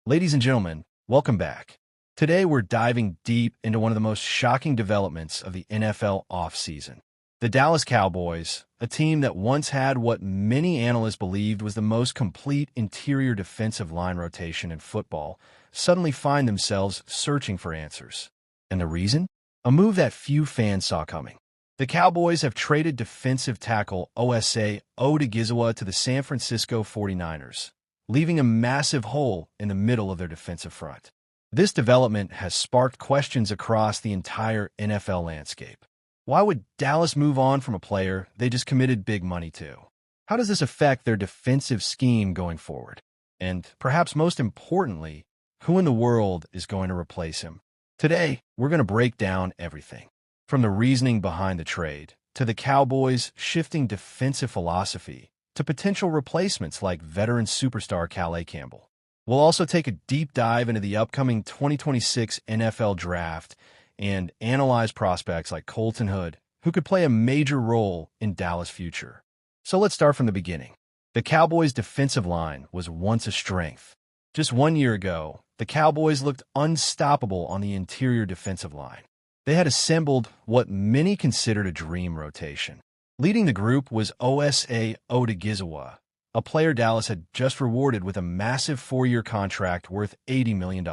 Ladies and gentlemen, welcome back. Today we're diving deep into one of the most shocking developments of the NFL offseason. The Dallas Cowboys, a team that once had what many analysts believed was the most complete interior defensive line rotation in football, suddenly find themselves searching for answers. And the reason? A move that few fans saw coming. The Cowboys have traded defensive tackle Osa Odigizua to the San Francisco 49ers, leaving a massive hole in the middle of their defensive front. This development has sparked questions across the entire NFL landscape. Why would Dallas move on from a player they just committed big money to? How does this affect their defensive scheme going forward? And perhaps most importantly, who in the world is going to replace him? Today, we're going to break down everything, from the reasoning behind the trade, to the Cowboys' shifting defensive philosophy, to potential replacements like veteran superstar Calais Campbell. We'll also take a deep dive into the upcoming 2026 NFL Draft and analyze prospects like Colton Hood, who could play a major role in Dallas' future. So let's start from the beginning. The Cowboys' defensive line was once a strength. Just 1 year ago, the Cowboys looked unstoppable on the interior defensive line. They had assembled what many considered a dream rotation. Leading the group was Osa Odigizua, a player Dallas had just rewarded with a massive 4-year contract worth $80 million.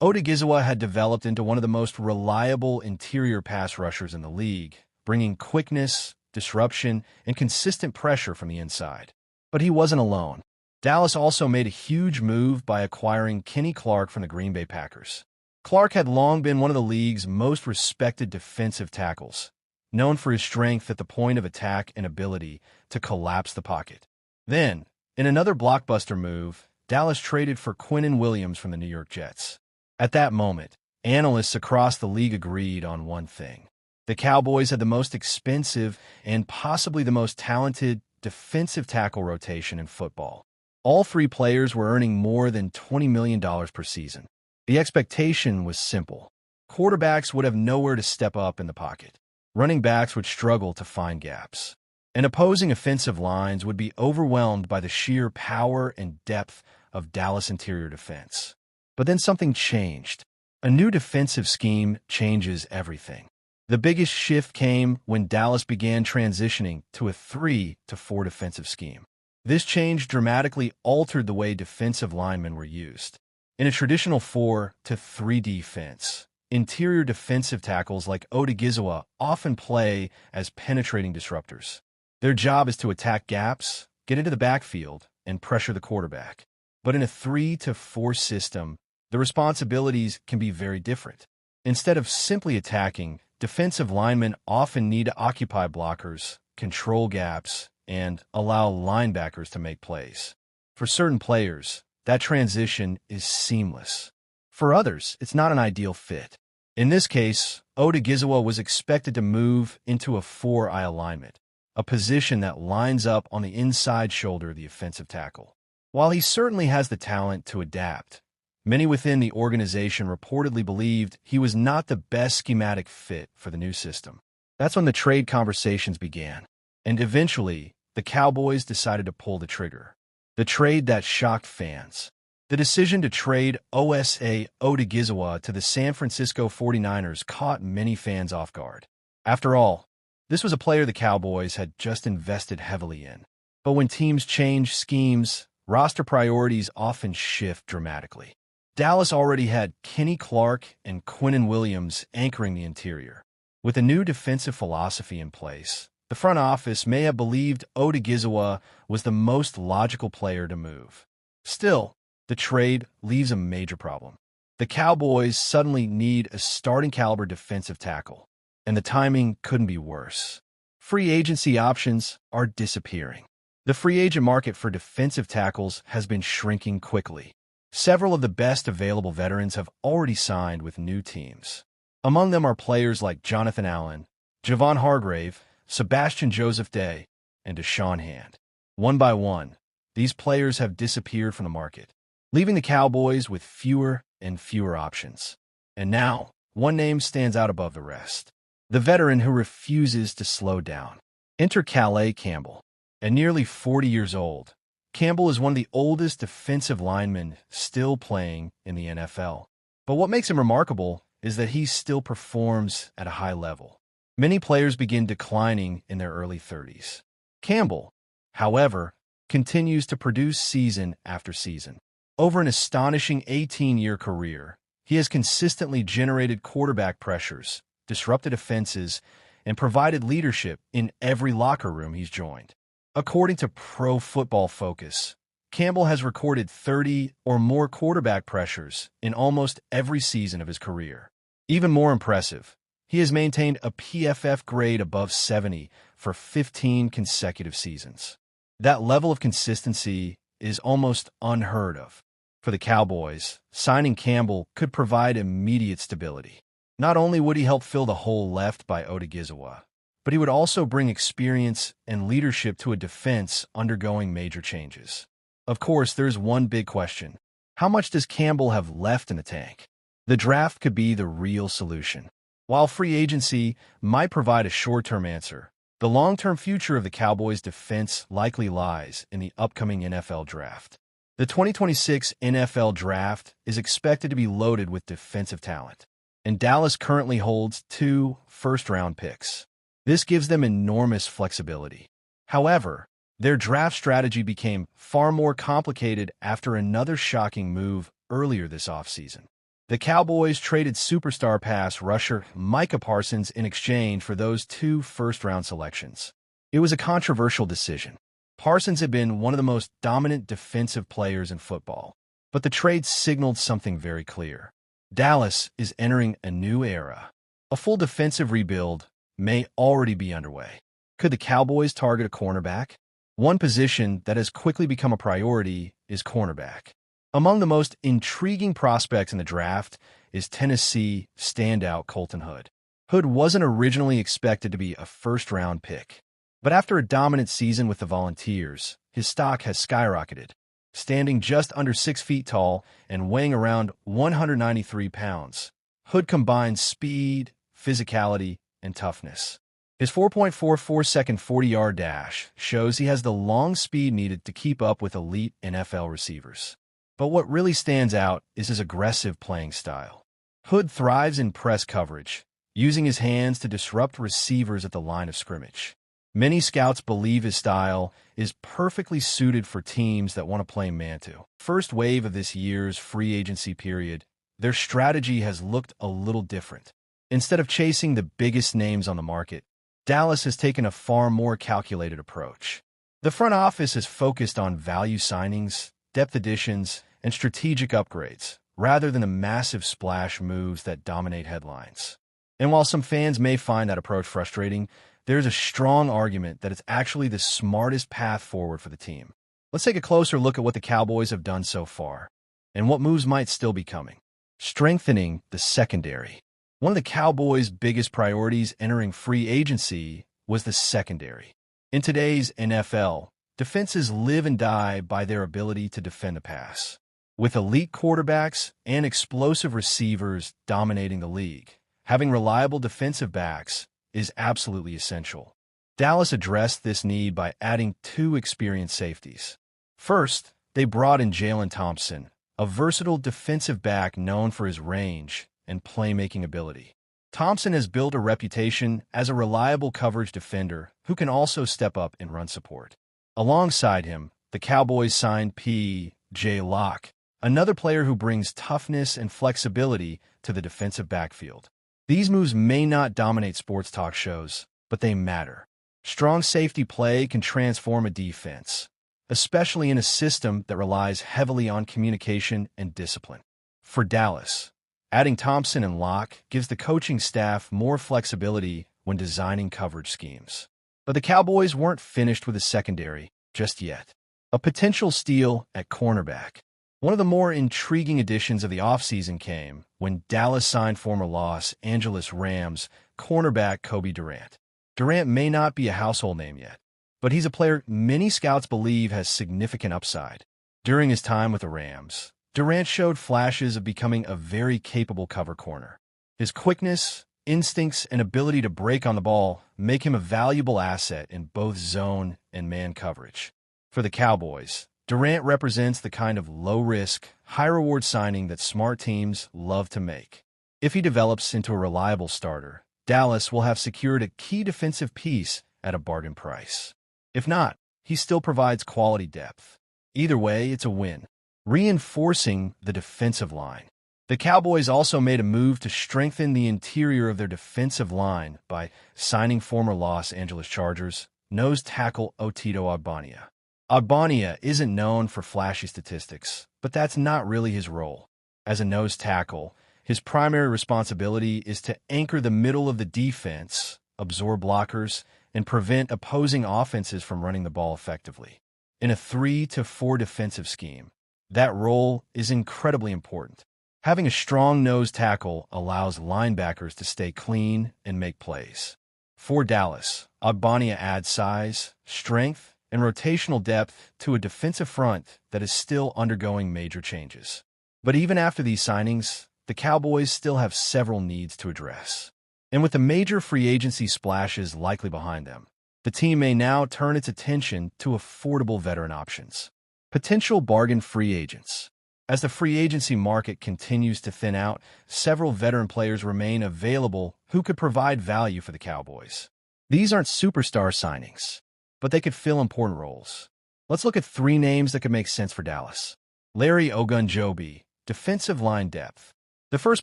Odigizua had developed into one of the most reliable interior pass rushers in the league, bringing quickness, disruption, and consistent pressure from the inside. But he wasn't alone. Dallas also made a huge move by acquiring Kenny Clark from the Green Bay Packers. Clark had long been one of the league's most respected defensive tackles, known for his strength at the point of attack and ability to collapse the pocket. Then, in another blockbuster move, Dallas traded for Quinnen Williams from the New York Jets. At that moment, analysts across the league agreed on one thing. The Cowboys had the most expensive and possibly the most talented defensive tackle rotation in football. All three players were earning more than $20 million per season. The expectation was simple. Quarterbacks would have nowhere to step up in the pocket. Running backs would struggle to find gaps. And opposing offensive lines would be overwhelmed by the sheer power and depth of Dallas' interior defense. But then something changed. A new defensive scheme changes everything. The biggest shift came when Dallas began transitioning to a 3-4 defensive scheme. This change dramatically altered the way defensive linemen were used. In a traditional 4-3 defense, interior defensive tackles like Odigizua often play as penetrating disruptors. Their job is to attack gaps, get into the backfield, and pressure the quarterback. But in a 3-4 system, the responsibilities can be very different. Instead of simply attacking, defensive linemen often need to occupy blockers, control gaps, and allow linebackers to make plays. For certain players, that transition is seamless. For others, it's not an ideal fit. In this case, Odigizua was expected to move into a 4-eye alignment, a position that lines up on the inside shoulder of the offensive tackle. While he certainly has the talent to adapt, many within the organization reportedly believed he was not the best schematic fit for the new system. That's when the trade conversations began, and eventually, the Cowboys decided to pull the trigger. The trade that shocked fans. The decision to trade Osa Odigizua to the San Francisco 49ers caught many fans off guard. After all, this was a player the Cowboys had just invested heavily in. But when teams change schemes, roster priorities often shift dramatically. Dallas already had Kenny Clark and Quinnen Williams anchoring the interior. With a new defensive philosophy in place, the front office may have believed Odigizua was the most logical player to move. Still, the trade leaves a major problem. The Cowboys suddenly need a starting-caliber defensive tackle, and the timing couldn't be worse. Free agency options are disappearing. The free agent market for defensive tackles has been shrinking quickly. Several of the best available veterans have already signed with new teams. Among them are players like Jonathan Allen, Javon Hargrave, Sebastian Joseph Day, and Deshaun Hand. One by one, these players have disappeared from the market, leaving the Cowboys with fewer and fewer options. And now, one name stands out above the rest. The veteran who refuses to slow down. Enter Calais Campbell. At nearly 40 years old, Campbell is one of the oldest defensive linemen still playing in the NFL. But what makes him remarkable is that he still performs at a high level. Many players begin declining in their early 30s. Campbell, however, continues to produce season after season. Over an astonishing 18-year career, he has consistently generated quarterback pressures, disrupted offenses, and provided leadership in every locker room he's joined. According to Pro Football Focus, Campbell has recorded 30 or more quarterback pressures in almost every season of his career. Even more impressive, he has maintained a PFF grade above 70 for 15 consecutive seasons. That level of consistency is almost unheard of. For the Cowboys, signing Campbell could provide immediate stability. Not only would he help fill the hole left by Odigizwa, but he would also bring experience and leadership to a defense undergoing major changes. Of course, there's one big question. How much does Campbell have left in the tank? The draft could be the real solution. While free agency might provide a short-term answer, the long-term future of the Cowboys' defense likely lies in the upcoming NFL draft. The 2026 NFL draft is expected to be loaded with defensive talent, and Dallas currently holds 2 first-round picks. This gives them enormous flexibility. However, their draft strategy became far more complicated after another shocking move earlier this offseason. The Cowboys traded superstar pass rusher Micah Parsons in exchange for those 2 first-round selections. It was a controversial decision. Parsons had been one of the most dominant defensive players in football, but the trade signaled something very clear. Dallas is entering a new era. A full defensive rebuild may already be underway. Could the Cowboys target a cornerback? One position that has quickly become a priority is cornerback. Among the most intriguing prospects in the draft is Tennessee standout Colton Hood. Hood wasn't originally expected to be a first-round pick, but after a dominant season with the Volunteers, his stock has skyrocketed. Standing just under 6 feet tall and weighing around 193 pounds, Hood combines speed, physicality, and toughness. His 4.44-second 40-yard dash shows he has the long speed needed to keep up with elite NFL receivers. But what really stands out is his aggressive playing style. Hood thrives in press coverage, using his hands to disrupt receivers at the line of scrimmage. Many scouts believe his style is perfectly suited for teams that want to play man-to. First wave of this year's free agency period, their strategy has looked a little different. Instead of chasing the biggest names on the market, Dallas has taken a far more calculated approach. The front office has focused on value signings, depth additions, and strategic upgrades, rather than the massive splash moves that dominate headlines. And while some fans may find that approach frustrating, there's a strong argument that it's actually the smartest path forward for the team. Let's take a closer look at what the Cowboys have done so far, and what moves might still be coming. Strengthening the secondary. One of the Cowboys' biggest priorities entering free agency was the secondary. In today's NFL, defenses live and die by their ability to defend the pass. With elite quarterbacks and explosive receivers dominating the league, having reliable defensive backs is absolutely essential. Dallas addressed this need by adding 2 experienced safeties. First, they brought in Jalen Thompson, a versatile defensive back known for his range and playmaking ability. Thompson has built a reputation as a reliable coverage defender who can also step up in run support. Alongside him, the Cowboys signed P.J. Locke, another player who brings toughness and flexibility to the defensive backfield. These moves may not dominate sports talk shows, but they matter. Strong safety play can transform a defense, especially in a system that relies heavily on communication and discipline. For Dallas, adding Thompson and Locke gives the coaching staff more flexibility when designing coverage schemes. But the Cowboys weren't finished with the secondary just yet. A potential steal at cornerback. One of the more intriguing additions of the offseason came when Dallas signed former Los Angeles Rams cornerback Kobe Durant. Durant may not be a household name yet, but he's a player many scouts believe has significant upside. During his time with the Rams, Durant showed flashes of becoming a very capable cover corner. His quickness, instincts, and ability to break on the ball make him a valuable asset in both zone and man coverage. For the Cowboys, Durant represents the kind of low-risk, high-reward signing that smart teams love to make. If he develops into a reliable starter, Dallas will have secured a key defensive piece at a bargain price. If not, he still provides quality depth. Either way, it's a win. Reinforcing the defensive line. The Cowboys also made a move to strengthen the interior of their defensive line by signing former Los Angeles Chargers nose tackle Otito Ogbonnia. Ogbonnia isn't known for flashy statistics, but that's not really his role. As a nose tackle, his primary responsibility is to anchor the middle of the defense, absorb blockers, and prevent opposing offenses from running the ball effectively. In a 3-4 defensive scheme, that role is incredibly important. Having a strong nose tackle allows linebackers to stay clean and make plays. For Dallas, Ogbonnia adds size, strength, and rotational depth to a defensive front that is still undergoing major changes. But even after these signings, the Cowboys still have several needs to address. And with the major free agency splashes likely behind them, the team may now turn its attention to affordable veteran options. Potential bargain free agents. As the free agency market continues to thin out, several veteran players remain available who could provide value for the Cowboys. These aren't superstar signings, but they could fill important roles. Let's look at 3 names that could make sense for Dallas. Larry Ogunjobi, defensive line depth. The first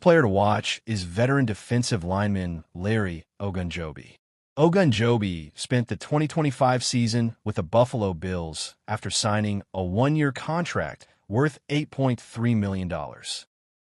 player to watch is veteran defensive lineman Larry Ogunjobi. Ogunjobi spent the 2025 season with the Buffalo Bills after signing a 1-year contract worth $8.3 million.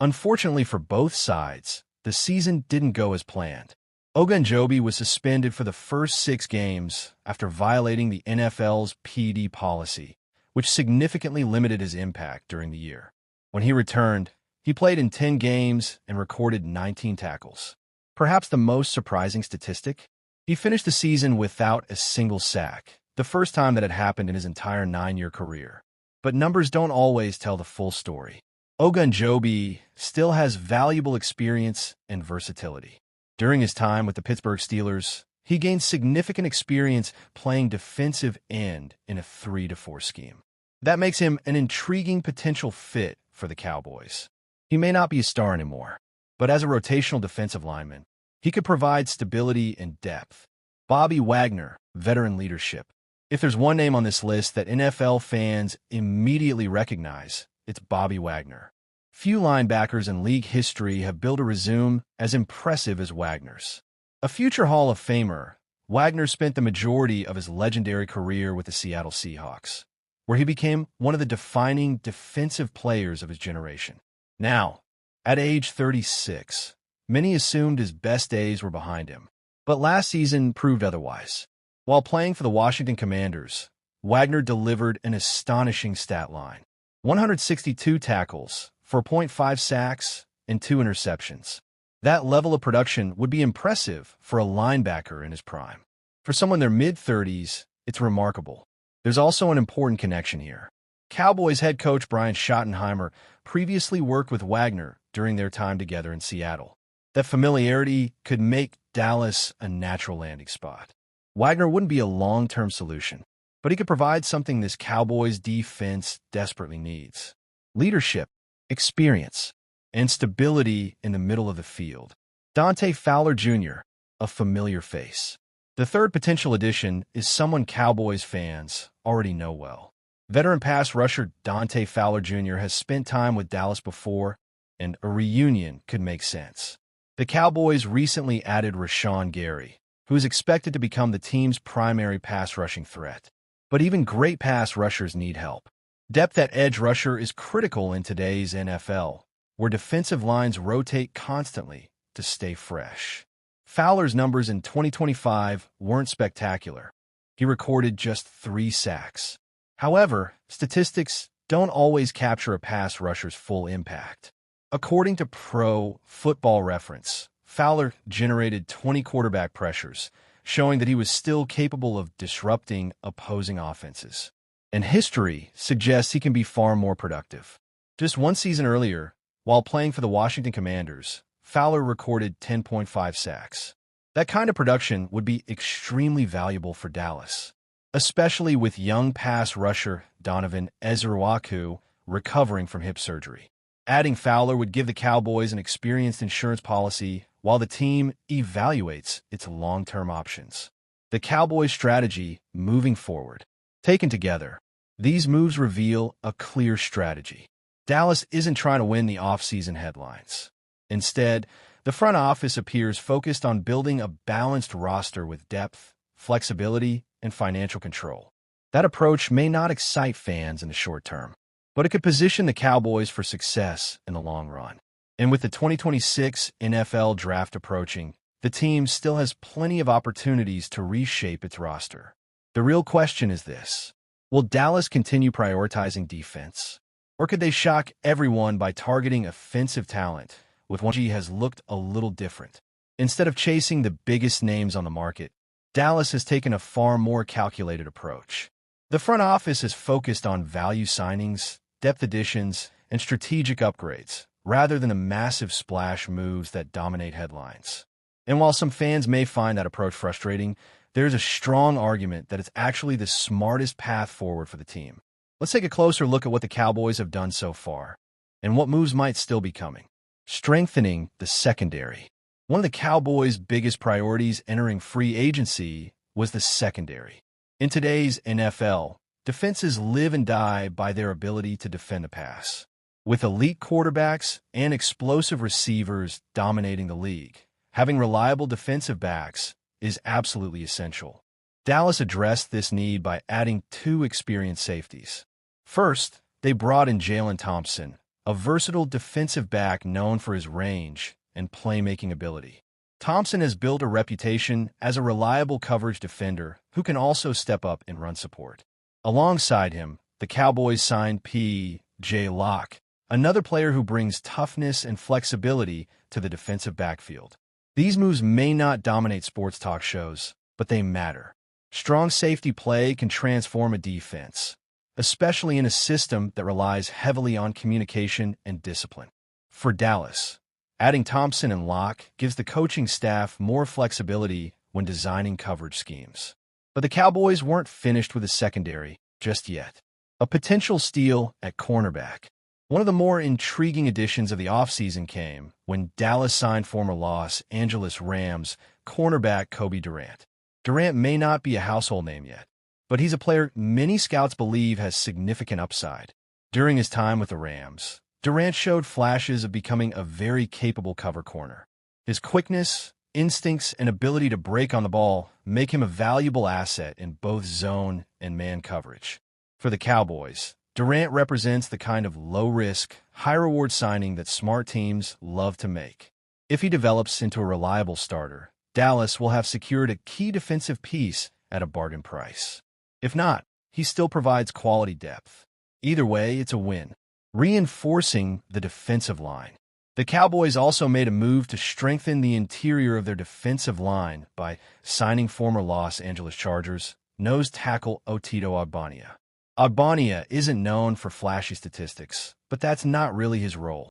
Unfortunately for both sides, the season didn't go as planned. Ogunjobi was suspended for the first 6 games after violating the NFL's PD policy, which significantly limited his impact during the year. When he returned, he played in 10 games and recorded 19 tackles. Perhaps the most surprising statistic? He finished the season without a single sack, the first time that had happened in his entire 9-year career. But numbers don't always tell the full story. Ogunjobi still has valuable experience and versatility. During his time with the Pittsburgh Steelers, he gained significant experience playing defensive end in a 3-4 scheme. That makes him an intriguing potential fit for the Cowboys. He may not be a star anymore, but as a rotational defensive lineman, he could provide stability and depth. Bobby Wagner, veteran leadership. If there's one name on this list that NFL fans immediately recognize, it's Bobby Wagner. Few linebackers in league history have built a resume as impressive as Wagner's. A future Hall of Famer, Wagner spent the majority of his legendary career with the Seattle Seahawks, where he became one of the defining defensive players of his generation. Now, at age 36, many assumed his best days were behind him, but last season proved otherwise. While playing for the Washington Commanders, Wagner delivered an astonishing stat line: 162 tackles, 4.5 sacks, and 2 interceptions. That level of production would be impressive for a linebacker in his prime. For someone in their mid-30s, it's remarkable. There's also an important connection here. Cowboys head coach Brian Schottenheimer previously worked with Wagner during their time together in Seattle. That familiarity could make Dallas a natural landing spot. Wagner wouldn't be a long-term solution, but he could provide something this Cowboys defense desperately needs: leadership, experience, and stability in the middle of the field. Dante Fowler Jr., a familiar face. The third potential addition is someone Cowboys fans already know well. Veteran pass rusher Dante Fowler Jr. has spent time with Dallas before, and a reunion could make sense. The Cowboys recently added Rashawn Gary, who is expected to become the team's primary pass rushing threat. But even great pass rushers need help. Depth at edge rusher is critical in today's NFL, where defensive lines rotate constantly to stay fresh. Fowler's numbers in 2025 weren't spectacular. He recorded just 3 sacks. However, statistics don't always capture a pass rusher's full impact. According to Pro Football Reference, Fowler generated 20 quarterback pressures, showing that he was still capable of disrupting opposing offenses. And history suggests he can be far more productive. Just one season earlier, while playing for the Washington Commanders, Fowler recorded 10.5 sacks. That kind of production would be extremely valuable for Dallas. especially with young pass rusher Donovan Ezrawaku recovering from hip surgery. Adding Fowler would give the Cowboys an experienced insurance policy while the team evaluates its long-term options. The Cowboys' strategy moving forward. Taken together, these moves reveal a clear strategy. Dallas isn't trying to win the offseason headlines. Instead, the front office appears focused on building a balanced roster with depth, flexibility, and financial control. That approach may not excite fans in the short term, but it could position the Cowboys for success in the long run. And with the 2026 NFL Draft approaching, the team still has plenty of opportunities to reshape its roster. The real question is this: will Dallas continue prioritizing defense? Or could they shock everyone by targeting offensive talent with one G has looked a little different? Instead of chasing the biggest names on the market, Dallas has taken a far more calculated approach. The front office is focused on value signings, depth additions, and strategic upgrades, rather than the massive splash moves that dominate headlines. And while some fans may find that approach frustrating, there's a strong argument that it's actually the smartest path forward for the team. Let's take a closer look at what the Cowboys have done so far, and what moves might still be coming. Strengthening the secondary. One of the Cowboys' biggest priorities entering free agency was the secondary. In today's NFL, defenses live and die by their ability to defend the pass. With elite quarterbacks and explosive receivers dominating the league, having reliable defensive backs is absolutely essential. Dallas addressed this need by adding 2 experienced safeties. First, they brought in Jalen Thompson, a versatile defensive back known for his range and playmaking ability. Thompson has built a reputation as a reliable coverage defender who can also step up in run support. Alongside him, the Cowboys signed P.J. Locke, another player who brings toughness and flexibility to the defensive backfield. These moves may not dominate sports talk shows, but they matter. Strong safety play can transform a defense, especially in a system that relies heavily on communication and discipline. For Dallas, adding Thompson and Locke gives the coaching staff more flexibility when designing coverage schemes. But the Cowboys weren't finished with the secondary just yet. A potential steal at cornerback. One of the more intriguing additions of the offseason came when Dallas signed former Los Angeles Rams cornerback Kobe Durant. Durant may not be a household name yet, but he's a player many scouts believe has significant upside. During his time with the Rams, Durant showed flashes of becoming a very capable cover corner. His quickness, instincts, and ability to break on the ball make him a valuable asset in both zone and man coverage. For the Cowboys, Durant represents the kind of low-risk, high-reward signing that smart teams love to make. If he develops into a reliable starter, Dallas will have secured a key defensive piece at a bargain price. If not, he still provides quality depth. Either way, it's a win. Reinforcing the defensive line. The Cowboys also made a move to strengthen the interior of their defensive line by signing former Los Angeles Chargers nose tackle Otito Ogbonnia. Ogbonnia isn't known for flashy statistics, but that's not really his role.